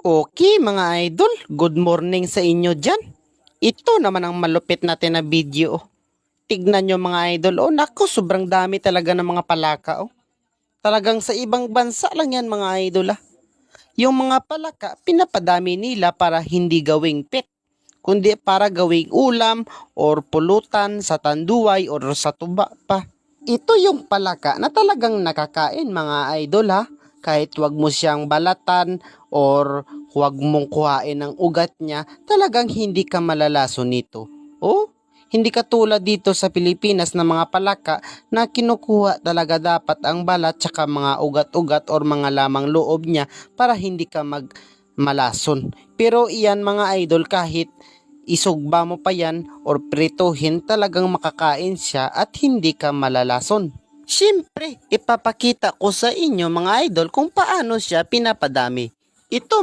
Okay mga idol, good morning sa inyo dyan. Ito naman ang malupit natin na video. Tignan nyo mga idol, oh naku, sobrang dami talaga ng mga palaka oh. Talagang sa ibang bansa lang yan mga idol ah. Yung mga palaka, pinapadami nila para hindi gawing pet, kundi para gawing ulam or pulutan sa tanduay or sa tuba pa. Ito yung palaka na talagang nakakain mga idol ha. Kahit wag mo siyang balatan or huwag mong kuhain ang ugat niya, talagang hindi ka malalaso nito. Oh, hindi katulad dito sa Pilipinas na mga palaka na kinukuha talaga dapat ang balat tsaka mga ugat-ugat or mga lamang loob niya para hindi ka malason. Pero iyan mga idol, kahit isugba mo pa yan or prituhin, talagang makakain siya at hindi ka malalason. Siyempre, ipapakita ko sa inyo mga idol kung paano siya pinapadami. Ito